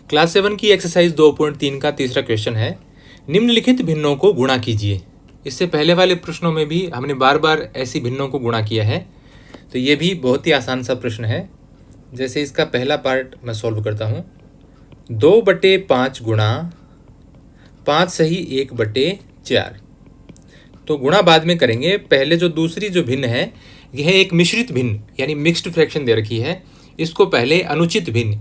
Class 7 की exercise 2.3 का तीसरा क्वेश्चन है, निम्नलिखित भिन्नों को गुणा कीजिए। इससे पहले वाले प्रश्नों में भी हमने बार बार ऐसी भिन्नों को गुणा किया है, तो ये भी बहुत ही आसान सा प्रश्न है। जैसे इसका पहला पार्ट मैं सॉल्व करता हूँ। 2/5 गुणा 5 सही 1/4। तो गुणा बाद में करेंगे, पहले जो दूसरी जो भिन्न है यह एक मिश्रित भिन्न यानी मिक्स्ड फ्रैक्शन दे रखी है, इसको पहले अनुचित भिन्न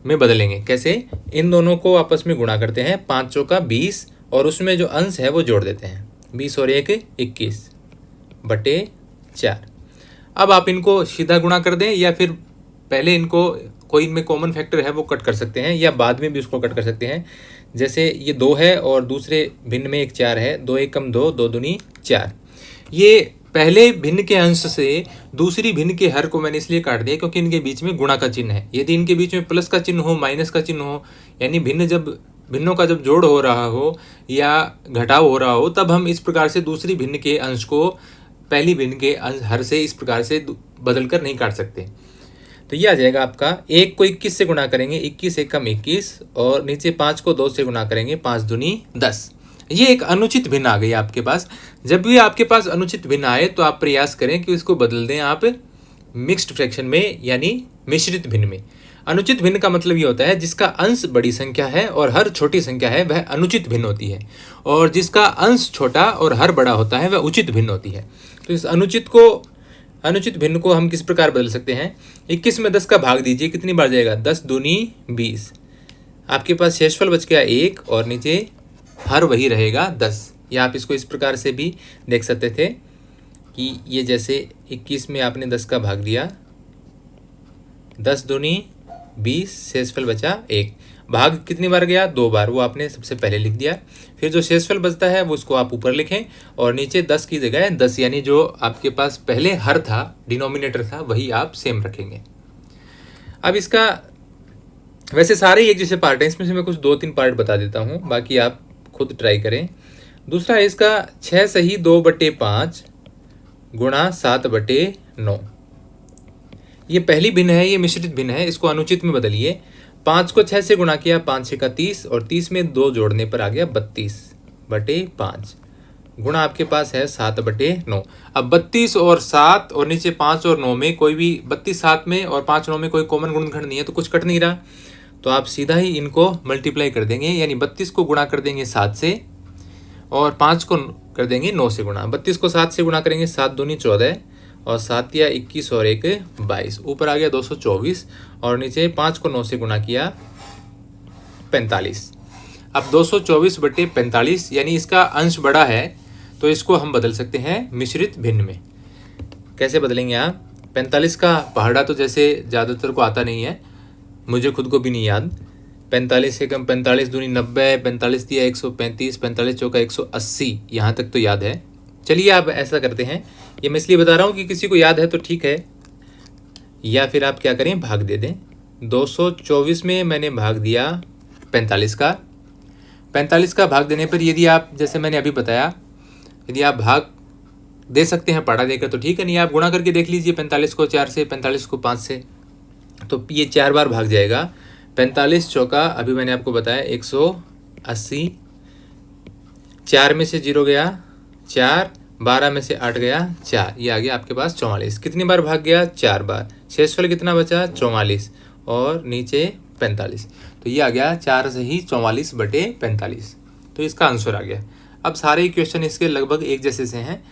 में बदलेंगे। कैसे? इन दोनों को आपस में गुणा करते हैं, 5 चौका 20 और उसमें जो अंश है वो जोड़ देते हैं, 20 और 1 21/4। अब आप इनको सीधा गुणा कर दें या फिर पहले इनको कोई इनमें कॉमन फैक्टर है वो कट कर सकते हैं या बाद में भी उसको कट कर सकते हैं। जैसे ये 2 है और दूसरे भिन्न में एक 4 है, 2 एकम 2, 2 दूनी 4। ये पहले भिन्न के अंश से दूसरी भिन्न के हर को मैंने इसलिए काट दिया क्योंकि इनके बीच में गुणा का चिन्ह है। यदि इनके बीच में प्लस का चिन्ह हो, माइनस का चिन्ह हो, यानी भिन्नों का जब जोड़ हो रहा हो या घटाव हो रहा हो, तब हम इस प्रकार से दूसरी भिन्न के अंश को पहली भिन्न के अंश हर से इस प्रकार से बदल कर नहीं काट सकते। तो ये आ जाएगा आपका 1 को 21 से गुणा करेंगे, 21 एकम 21 और नीचे 5 को 2 से गुणा करेंगे, 5 दूनी 10। ये एक अनुचित भिन्न आ गई आपके पास। जब भी आपके पास अनुचित भिन्न आए तो आप प्रयास करें कि इसको बदल दें आप मिक्स्ड फ्रैक्शन में यानी मिश्रित भिन्न में। अनुचित भिन्न का मतलब ये होता है जिसका अंश बड़ी संख्या है और हर छोटी संख्या है वह अनुचित भिन्न होती है, और जिसका अंश छोटा और हर बड़ा होता है वह उचित भिन्न होती है। तो इस अनुचित भिन्न को हम किस प्रकार बदल सकते हैं? 21 में 10 का भाग दीजिए, कितनी बार जाएगा? 10 दूनी 20। आपके पास शेषफल बच गया 1 और नीचे हर वही रहेगा 10। या आप इसको इस प्रकार से भी देख सकते थे कि ये जैसे 21 में आपने 10 का भाग दिया, 10 दूनी 20, शेषफल बचा 1। भाग कितनी बार गया? 2 बार, वो आपने सबसे पहले लिख दिया। फिर जो शेषफल बचता है वो उसको आप ऊपर लिखें और नीचे 10 की जगह 10, यानी जो आपके पास पहले हर था, डिनोमिनेटर था, वही आप सेम रखेंगे। अब इसका वैसे सारे ही एक जैसे पार्ट हैं, इसमें से मैं कुछ 2-3 पार्ट बता देता हूँ, बाकी आप खुद ट्राई करें। दूसरा है इसका 6 सही 2/5 गुणा 7/9। ये पहली भिन्न है, ये मिश्रित भिन्न है, इसको अनुचित में बदलिए। 5 को 6 से गुणा किया, 5 6 का 30 और 30 में 2 जोड़ने पर आ गया 32/5 गुणा आपके पास है 7/9। अब 32 और 7 और नीचे 5 और 9 में कोई भी 32 7 में और 5 9 में कोई कॉमन गुणनखंड नहीं है, तो कुछ कट नहीं रहा, तो आप सीधा ही इनको मल्टीप्लाई कर देंगे, यानी 32 को गुणा कर देंगे 7 से और 5 को कर देंगे 9 से गुणा। 32 को 7 से गुणा करेंगे, 7 दूनी 14 और 7 या 21 और 1 22, ऊपर आ गया 224 और नीचे 5 को 9 से गुणा किया 45। अब 224/45 यानी इसका अंश बड़ा है, तो इसको हम बदल सकते हैं मिश्रित भिन्न में। कैसे बदलेंगे आप? 45 का पहाड़ा तो जैसे ज़्यादातर को आता नहीं है, मुझे खुद को भी नहीं याद। 45 से कम 45 दूनी 90, 45 दिया 135, 45 चौका 180, यहाँ तक तो याद है। चलिए आप ऐसा करते हैं, ये मैं इसलिए बता रहा हूँ कि किसी को याद है तो ठीक है, या फिर आप क्या करें, भाग दे दें। 224 में मैंने भाग दिया 45 का। 45 का भाग देने पर यदि आप, जैसे मैंने अभी बताया, यदि आप भाग दे सकते हैं पढ़ा देकर तो ठीक है, नहीं आप गुणा करके देख लीजिए 45 को 4 से, 45 को 5 से, तो ये 4 बार भाग जाएगा। 45 चौका अभी मैंने आपको बताया 180, 4 में से 0 गया 4, 12 में से 8 गया 4, ये आ गया आपके पास 44। कितनी बार भाग गया? 4 बार। शेषफल कितना बचा? 44 और नीचे 45, तो ये आ गया 4 से ही 44/45, तो इसका आंसर आ गया। अब सारे क्वेश्चन इसके लगभग एक जैसे से हैं,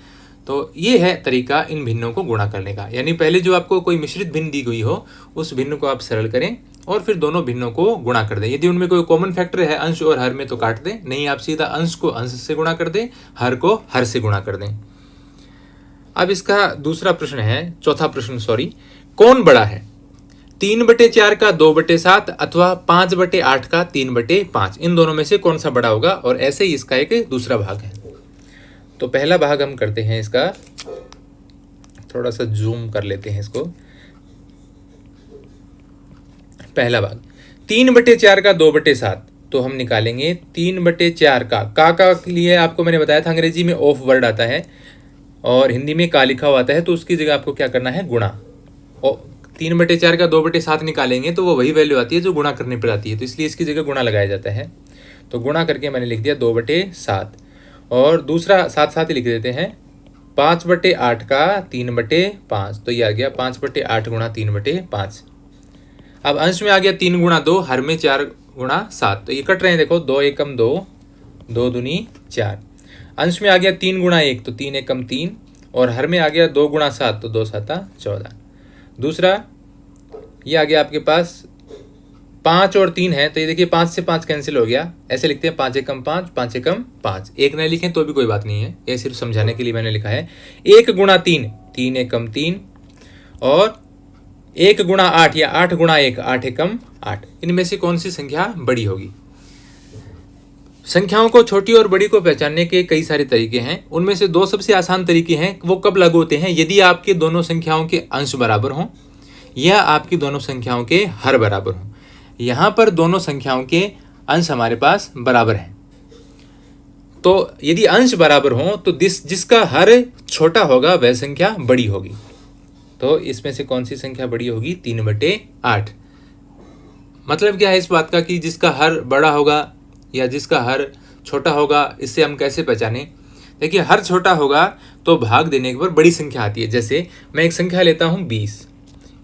तो ये है तरीका इन भिन्नों को गुणा करने का। यानी पहले जो आपको कोई मिश्रित भिन्न दी गई हो उस भिन्न को आप सरल करें और फिर दोनों भिन्नों को गुणा कर दें। यदि उनमें कोई कॉमन फैक्टर है अंश और हर में तो काट दें, नहीं आप सीधा अंश को अंश से गुणा कर दें, हर को हर से गुणा कर दें। अब इसका दूसरा प्रश्न है, चौथा प्रश्न सॉरी, कौन बड़ा है? 3/4 का 2/7 अथवा 5/8 का 3/5, इन दोनों में से कौन सा बड़ा होगा? और ऐसे ही इसका एक दूसरा भाग है। तो पहला भाग हम करते हैं, इसका थोड़ा सा जूम कर लेते हैं इसको। पहला भाग 3/4 का 2/7, तो हम निकालेंगे 3/4 का के लिए आपको मैंने बताया था अंग्रेजी में ऑफ वर्ड आता है और हिंदी में का लिखा हुआ आता है, तो उसकी जगह आपको क्या करना है? गुणा। 3/4 का 2/7 निकालेंगे तो वो वही वैल्यू आती है जो गुणा करने पर आती है, तो इसलिए इसकी जगह गुणा लगाया जाता है। तो गुणा करके मैंने लिख दिया 2/7, और दूसरा साथ साथ ही लिख देते हैं 5/8 का 3/5, तो ये आ गया 5/8 गुणा 3/5। अब अंश में आ गया 3 गुणा 2, हर में 4 गुणा 7, तो ये कट रहे हैं, देखो 2 एकम 2, 2 दूनी 4। अंश में आ गया 3 गुणा 1, तो 3 एकम 3, और हर में आ गया 2 गुणा 7, तो 2 7 14। दूसरा ये आ गया आपके पास 5 और 3 है, तो ये देखिए 5 से 5 कैंसिल हो गया, ऐसे लिखते हैं 5 एकम 5, 5 एकम 5। एक नहीं लिखें तो भी कोई बात नहीं है, ये सिर्फ समझाने के लिए मैंने लिखा है। 1 गुणा 3, 3 एकम 3, और 1 गुणा 8 या 8 गुणा 1, 8 एकम 8। इनमें से कौन सी संख्या बड़ी होगी? संख्याओं को छोटी और बड़ी को पहचानने के कई सारे तरीके हैं, उनमें से 2 सबसे आसान तरीके हैं। वो कब लागू होते हैं? यदि आपके दोनों संख्याओं के अंश बराबर हों या आपकी दोनों संख्याओं के हर बराबर हों। यहाँ पर दोनों संख्याओं के अंश हमारे पास बराबर हैं, तो यदि अंश बराबर हों तो जिसका हर छोटा होगा वह संख्या बड़ी होगी। तो इसमें से कौन सी संख्या बड़ी होगी? 3/8। मतलब क्या है इस बात का कि जिसका हर बड़ा होगा या जिसका हर छोटा होगा, इससे हम कैसे पहचानें? देखिए, हर छोटा होगा तो भाग देने के बाद बड़ी संख्या आती है। जैसे मैं एक संख्या लेता हूँ 20,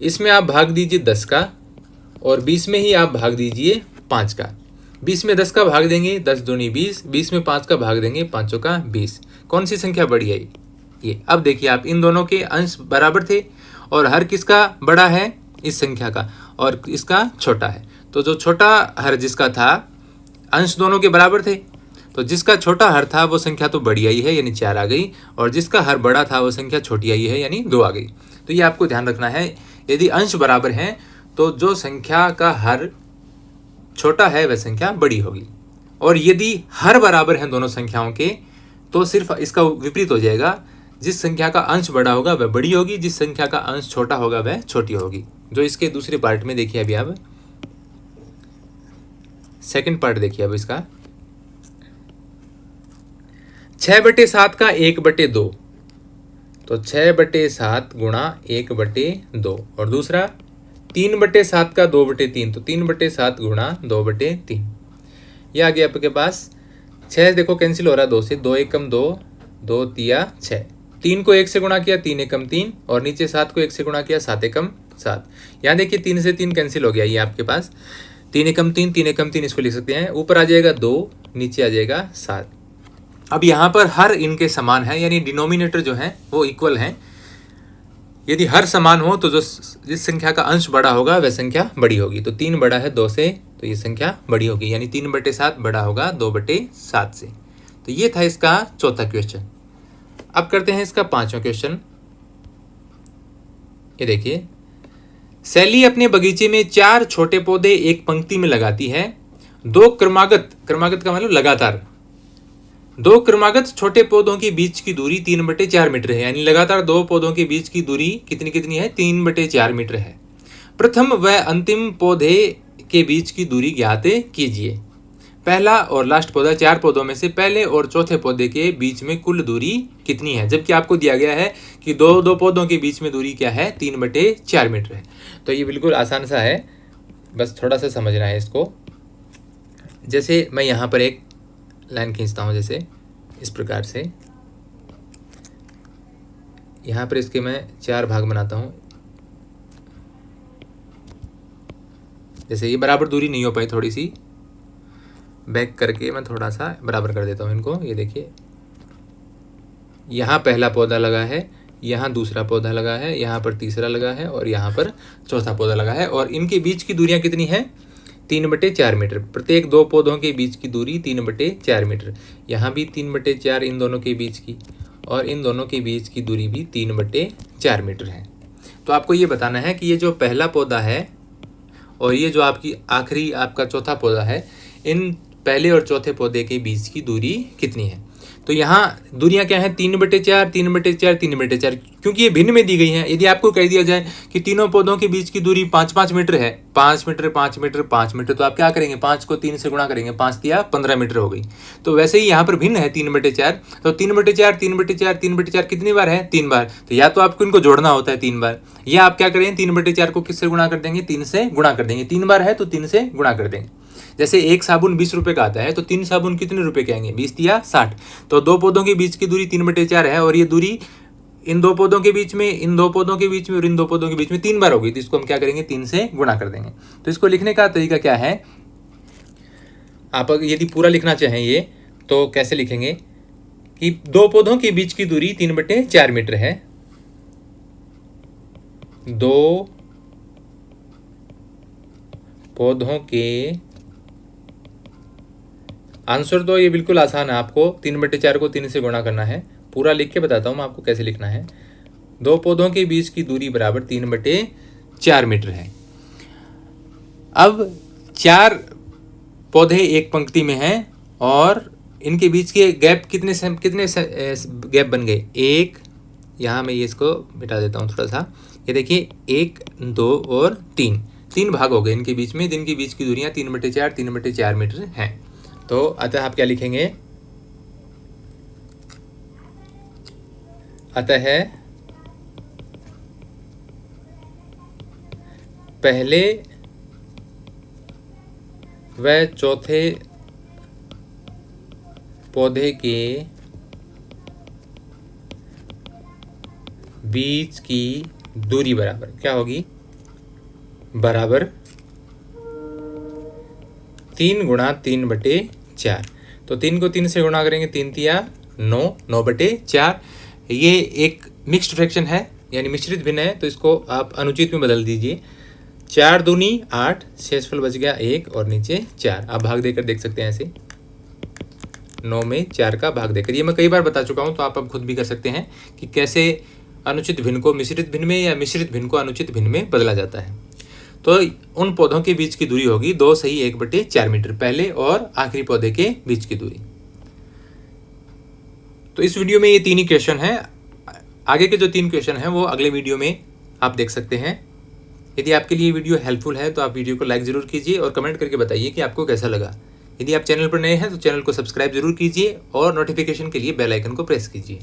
इसमें आप भाग दीजिए 10 का, और 20 में ही आप भाग दीजिए 5 का। 20 में 10 का भाग देंगे, 10 दूनी 20, 20 में 5 का भाग देंगे, 5 का 20। कौन सी संख्या बड़ी है? ये। अब देखिए आप, इन दोनों के अंश बराबर थे, और हर किसका बड़ा है? इस संख्या का, और इसका छोटा है। तो जो छोटा हर जिसका था, अंश दोनों के बराबर थे, तो जिसका छोटा हर था वो संख्या तो बड़ी आई है, यानी 4 आ गई, और जिसका हर बड़ा था वो संख्या छोटी आई है, यानी 2 आ गई। तो ये आपको ध्यान रखना है, यदि अंश बराबर हैं तो जो संख्या का हर छोटा है वह संख्या बड़ी होगी, और यदि हर बराबर हैं दोनों संख्याओं के तो सिर्फ इसका विपरीत हो जाएगा। जिस संख्या का अंश बड़ा होगा वह बड़ी होगी, जिस संख्या का अंश छोटा होगा वह छोटी होगी। जो इसके दूसरे पार्ट में देखिए, अभी आप सेकंड पार्ट देखिए अब इसका। 6/7 का 1/2, तो 6/7 गुणा 1/2, और दूसरा 3/7 का 2/3, तो 3/7 गुणा 2/3। यह आ गया आपके पास 6, देखो कैंसिल हो रहा है 2 से, 2 एकम 2, 2 तिया 6। 3 को 1 से गुणा किया, 3 एकम 3, और नीचे 7 को 1 से गुणा किया, 7 एकम 7। यहाँ देखिए 3 से 3 कैंसिल हो गया, ये आपके पास 3 एकम 3, 3 एकम 3 इसको लिख सकते हैं। ऊपर आ जाएगा 2, नीचे आ जाएगा 7। अब यहाँ पर हर इनके समान है, यानी डिनोमिनेटर जो है वो इक्वल है। यदि हर समान हो तो जिस संख्या का अंश बड़ा होगा वह संख्या बड़ी होगी। तो 3 बड़ा है 2 से, तो ये संख्या बड़ी होगी, यानी 3/7 बड़ा होगा 2/7 से। तो ये था इसका चौथा क्वेश्चन। अब करते हैं इसका 5वां क्वेश्चन। ये देखिए, सैली अपने बगीचे में 4 छोटे पौधे एक पंक्ति में लगाती है। 2 क्रमागत का मतलब लगातार, 2 क्रमागत छोटे पौधों के बीच की दूरी 3/4 मीटर है, यानी लगातार 2 पौधों के बीच की दूरी कितनी है? 3/4 मीटर है। प्रथम व अंतिम पौधे के बीच की दूरी ज्ञात कीजिए। पहला और लास्ट पौधा, 4 पौधों में से पहले और चौथे पौधे के बीच में कुल दूरी कितनी है? जबकि आपको दिया गया है कि दो पौधों के बीच में दूरी क्या है? 3/4 मीटर है। तो ये बिल्कुल आसान सा है, बस थोड़ा सा समझना है इसको। जैसे मैं यहाँ पर एक लाइन खींचता हूँ, जैसे इस प्रकार से। यहाँ पर इसके मैं 4 भाग बनाता हूँ। जैसे ये बराबर दूरी नहीं हो पाई, थोड़ी सी बैक करके मैं थोड़ा सा बराबर कर देता हूँ इनको। ये देखिए, यहाँ पहला पौधा लगा है, यहाँ दूसरा पौधा लगा है, यहाँ पर तीसरा लगा है, और यहाँ पर चौथा पौधा लगा है, और इनके बीच की दूरियाँ कितनी है? 3/4 मीटर। प्रत्येक 2 पौधों के बीच की दूरी 3/4 मीटर। यहाँ भी 3/4 इन दोनों के बीच की, और इन दोनों के बीच की दूरी भी 3/4 मीटर है। तो आपको ये बताना है कि ये जो पहला पौधा है और ये जो आपकी आखिरी आपका चौथा पौधा है, इन पहले और चौथे पौधे के बीच की दूरी कितनी है। तो तो यहाँ दूरियां क्या है, 3/4, 3/4, 3/4, क्योंकि ये भिन्न में दी गई हैं। यदि आपको कह दिया जाए कि तीनों पौधों के बीच की दूरी 5-5 मीटर है, 5 मीटर, 5 मीटर, 5 मीटर, तो आप क्या करेंगे, 5 को 3 से गुणा करेंगे, 5 या 15 मीटर हो गई। तो वैसे ही यहाँ पर भिन्न है 3/4, तो 3/4, 3/4, 3/4 कितनी बार है, 3 बार। तो या तो आपको इनको जोड़ना होता है 3 बार, या आप क्या करें, 3/4 को किससे गुणा कर देंगे, 3 से गुणा कर देंगे। 3 बार है तो 3 से गुणा कर देंगे। जैसे एक साबुन 20 रुपए का आता है, तो 3 साबुन कितने रुपए के आएंगे, 20 या 60। तो दो पौधों के बीच की दूरी 3/4 है, और ये दूरी इन दो पौधों के बीच में, इन दो पौधों के बीच में और इन दो पौधों के बीच में 3 बार होगी। तो इसको हम क्या करेंगे, 3 से गुणा कर देंगे। तो इसको लिखने का तरीका क्या है, आप यदि पूरा लिखना चाहें ये, तो कैसे लिखेंगे कि दो पौधों के बीच की दूरी 3/4 मीटर है। दो पौधों के, आंसर तो ये बिल्कुल आसान है, आपको 3/4 को 3 से गुणा करना है। पूरा लिख के बताता हूँ मैं आपको कैसे लिखना है। दो पौधों के बीच की दूरी बराबर 3/4 मीटर है। अब 4 पौधे एक पंक्ति में हैं और इनके बीच के गैप कितने गैप बन गए, 1, यहाँ मैं ये इसको मिटा देता हूँ थोड़ा सा, ये देखिए 1, 2 और 3 भाग हो गए इनके बीच में, जिनके बीच की दूरियां 3/4, 3/4 मीटर हैं। तो अतः आप क्या लिखेंगे, अतः पहले व चौथे पौधे के बीच की दूरी बराबर क्या होगी, बराबर 3 गुणा 3/4। तो 3 को 3 से गुणा करेंगे, 3 तिया 9, 9/4। ये एक मिक्स्ड फ्रैक्शन है, यानी मिश्रित भिन्न है, तो इसको आप अनुचित में बदल दीजिए। 4 दूनी 8, शेषफल बच गया 1 और नीचे 4। आप भाग देकर देख सकते हैं ऐसे, 9 में 4 का भाग देकर। ये मैं कई बार बता चुका हूँ, तो आप अब खुद भी कर सकते हैं कि कैसे अनुचित भिन्न को मिश्रित भिन्न में या मिश्रित भिन्न को अनुचित भिन्न में बदला जाता है। तो उन पौधों के बीच की दूरी होगी 2 सही 1/4 मीटर, पहले और आखिरी पौधे के बीच की दूरी। तो इस वीडियो में ये 3 ही क्वेश्चन हैं। आगे के जो 3 क्वेश्चन हैं वो अगले वीडियो में आप देख सकते हैं। यदि आपके लिए वीडियो हेल्पफुल है तो आप वीडियो को लाइक जरूर कीजिए और कमेंट करके बताइए कि आपको कैसा लगा। यदि आप चैनल पर नए हैं तो चैनल को सब्सक्राइब जरूर कीजिए और नोटिफिकेशन के लिए बेल आइकन को प्रेस कीजिए।